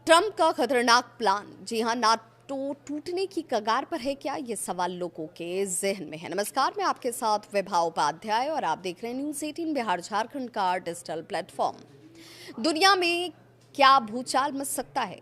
Trump का खतरनाक plan, जी हां, नाटो टूटने की कगार पर है क्या? ये सवाल लोगों के जहन में है। नमस्कार, मैं आपके साथ विभा उपाध्याय और आप देख रहे हैं न्यूज़ 18 बिहार झारखंड का डिजिटल प्लेटफॉर्म। दुनिया में क्या भूचाल मच सकता है,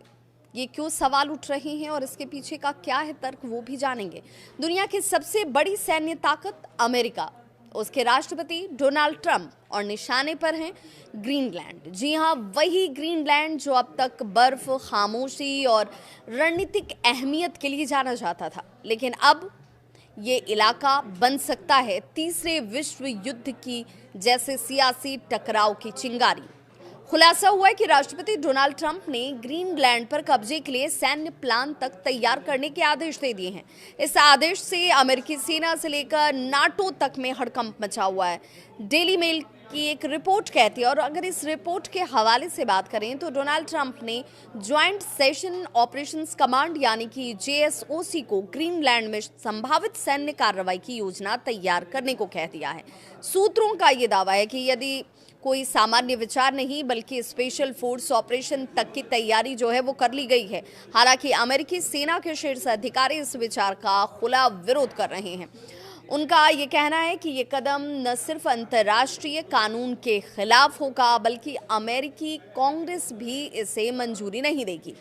ये क्यों सवाल उठ रहे हैं और इसके पीछे का क्या है तर्क, वो भी जानेंगे। दुनिया की सबसे बड़ी सैन्य ताकत अमेरिका, उसके राष्ट्रपति डोनाल्ड ट्रंप और निशाने पर हैं ग्रीनलैंड। जी हां, वही ग्रीनलैंड जो अब तक बर्फ, खामोशी और रणनीतिक अहमियत के लिए जाना जाता था, लेकिन अब ये इलाका बन सकता है तीसरे विश्व युद्ध की जैसे सियासी टकराव की चिंगारी। खुलासा हुआ है कि राष्ट्रपति डोनाल्ड ट्रंप ने ग्रीनलैंड पर कब्जे के लिए सैन्य प्लान तक तैयार करने के आदेश दे दिए हैं। इस आदेश से अमेरिकी सेना से लेकर नाटो तक में हड़कंप मचा हुआ है। डेली मेल की एक रिपोर्ट कहती है, और अगर इस रिपोर्ट के हवाले से बात करें तो डोनाल्ड ट्रंप ने ज्वाइंट सेशन ऑपरेशंस कमांड यानी कि जेएसओसी को ग्रीनलैंड में संभावित सैन्य कार्रवाई की योजना तैयार करने को कह दिया है। सूत्रों का ये दावा है कि यदि कोई सामान्य विचार नहीं बल्कि स्पेशल फोर्स ऑपरेशन तक की तैयारी जो है वो कर ली गई है। हालांकि अमेरिकी सेना के शीर्ष अधिकारी इस विचार का खुला विरोध कर रहे हैं। उनका ये कहना है कि ये कदम न सिर्फ अंतर्राष्ट्रीय कानून के खिलाफ होगा बल्कि अमेरिकी कांग्रेस भी इसे मंजूरी नहीं देगी।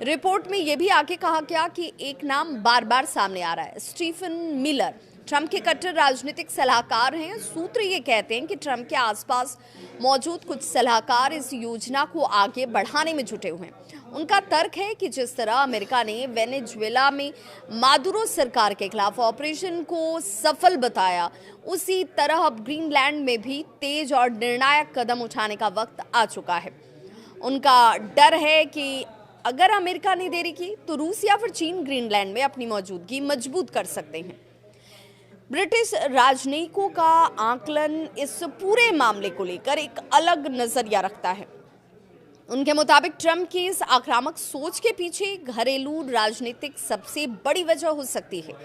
रिपोर्ट में यह भी आगे कहा गया कि एक नाम बार बार सामने आ रहा है, स्टीफन मिलर। ट्रंप के कट्टर राजनीतिक सलाहकार हैं। सूत्र ये कहते हैं कि ट्रंप के आसपास मौजूद कुछ सलाहकार इस योजना को आगे बढ़ाने में जुटे हुए हैं। उनका तर्क है कि जिस तरह अमेरिका ने वेनेजुएला में मादुरो सरकार के खिलाफ ऑपरेशन को सफल बताया, उसी तरह अब ग्रीनलैंड में भी तेज और निर्णायक कदम उठाने का वक्त आ चुका है। उनका डर है कि अगर अमेरिका ने देरी की तो रूस या फिर चीन ग्रीनलैंड में अपनी मौजूदगी मजबूत कर सकते हैं। ब्रिटिश राजनयिकों का आकलन इस पूरे मामले को लेकर एक अलग नजरिया रखता है। उनके मुताबिक ट्रंप की इस आक्रामक सोच के पीछे घरेलू राजनीतिक सबसे बड़ी वजह हो सकती है।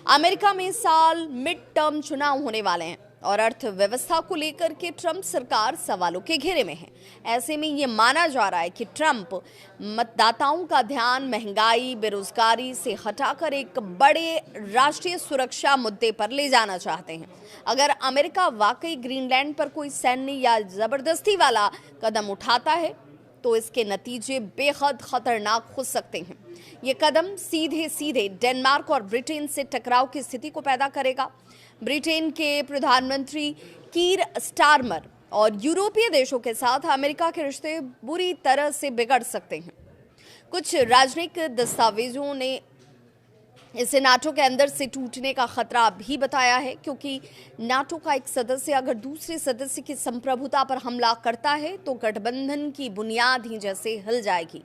अमेरिका में इस साल मिड टर्म चुनाव होने वाले हैं और अर्थव्यवस्था को लेकर के ट्रंप सरकार सवालों के घेरे में है। ऐसे में ये माना जा रहा है कि ट्रंप मतदाताओं का ध्यान महंगाई, बेरोजगारी से हटाकर एक बड़े राष्ट्रीय सुरक्षा मुद्दे पर ले जाना चाहते हैं। अगर अमेरिका वाकई ग्रीनलैंड पर कोई सैन्य या जबरदस्ती वाला कदम उठाता है तो इसके नतीजे बेहद खतरनाक हो सकते हैं। ये कदम सीधे सीधे डेनमार्क और ब्रिटेन से टकराव की स्थिति को पैदा करेगा। ब्रिटेन के प्रधानमंत्री कीर स्टारमर और यूरोपीय देशों के साथ अमेरिका के रिश्ते बुरी तरह से बिगड़ सकते हैं। कुछ राजनीतिक दस्तावेजों ने इसे नाटो के अंदर से टूटने का खतरा भी बताया है, क्योंकि नाटो का एक सदस्य अगर दूसरे सदस्य की संप्रभुता पर हमला करता है तो गठबंधन की बुनियाद ही जैसे हिल जाएगी।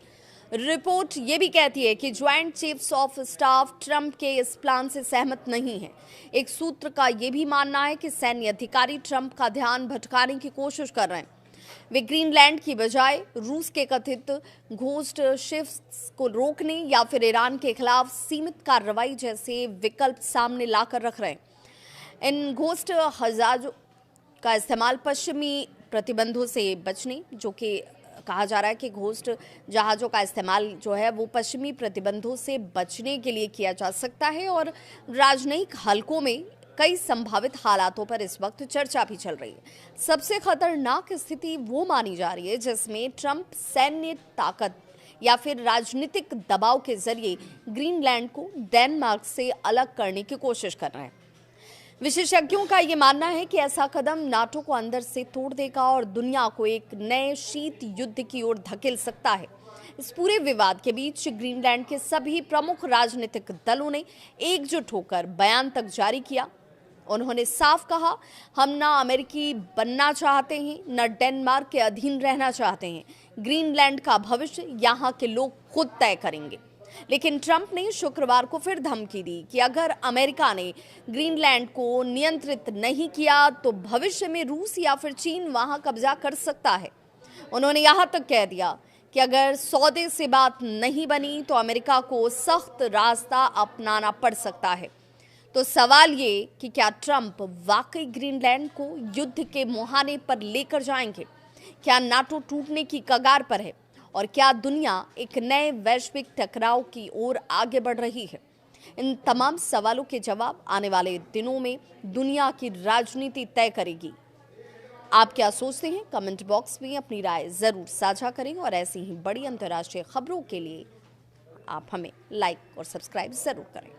रिपोर्ट ये भी कहती है कि joint chiefs of staff Trump के इस प्लान से सहमत नहीं है। एक सूत्र का ये भी मानना है कि सैन्य अधिकारी ट्रंप का ध्यान भटकाने की कोशिश कर रहे हैं। वे ग्रीनलैंड की बजाय रूस के कथित घोस्ट शिप्स को रोकने या फिर ईरान के खिलाफ सीमित कार्रवाई जैसे विकल्प सामने लाकर रख रहे हैं। इन घोस्ट जहाजों का इस्तेमाल पश्चिमी प्रतिबंधों से बचने, जो कि कहा जा रहा है कि घोस्ट जहाज़ों का इस्तेमाल जो है वो पश्चिमी प्रतिबंधों से बचने के लिए किया जा सकता है, और राजनयिक हलकों में कई संभावित हालातों पर इस वक्त चर्चा भी चल रही है। सबसे खतरनाक स्थिति वो मानी जा रही है जिसमें ट्रंप सैन्य ताकत या फिर राजनीतिक दबाव के जरिए ग्रीनलैंड को डेनमार्क से अलग करने की कोशिश कर रहे हैं। विशेषज्ञों का ये मानना है कि ऐसा कदम नाटो को अंदर से तोड़ देगा और दुनिया को एक नए शीत युद्ध की ओर धकेल सकता है। इस पूरे विवाद के बीच ग्रीनलैंड के सभी प्रमुख राजनीतिक दलों ने एकजुट होकर बयान तक जारी किया। उन्होंने साफ कहा, हम ना अमेरिकी बनना चाहते हैं, न डेनमार्क के अधीन रहना चाहते हैं। ग्रीनलैंड का भविष्य यहाँ के लोग खुद तय करेंगे। लेकिन ट्रंप ने शुक्रवार को फिर धमकी दी कि अगर अमेरिका ने ग्रीनलैंड को नियंत्रित नहीं किया तो भविष्य में रूस या फिर चीन वहां कब्जा कर सकता है। उन्होंने यहां तक कह दिया कि अगर सौदे से बात नहीं बनी तो अमेरिका को सख्त रास्ता अपनाना पड़ सकता है। तो सवाल ये कि क्या ट्रंप वाकई ग्रीनलैंड को युद्ध के मुहाने पर लेकर जाएंगे? क्या नाटो टूटने की कगार पर है और क्या दुनिया एक नए वैश्विक टकराव की ओर आगे बढ़ रही है? इन तमाम सवालों के जवाब आने वाले दिनों में दुनिया की राजनीति तय करेगी। आप क्या सोचते हैं? कमेंट बॉक्स में अपनी राय जरूर साझा करें और ऐसी ही बड़ी अंतर्राष्ट्रीय खबरों के लिए आप हमें लाइक और सब्सक्राइब जरूर करें।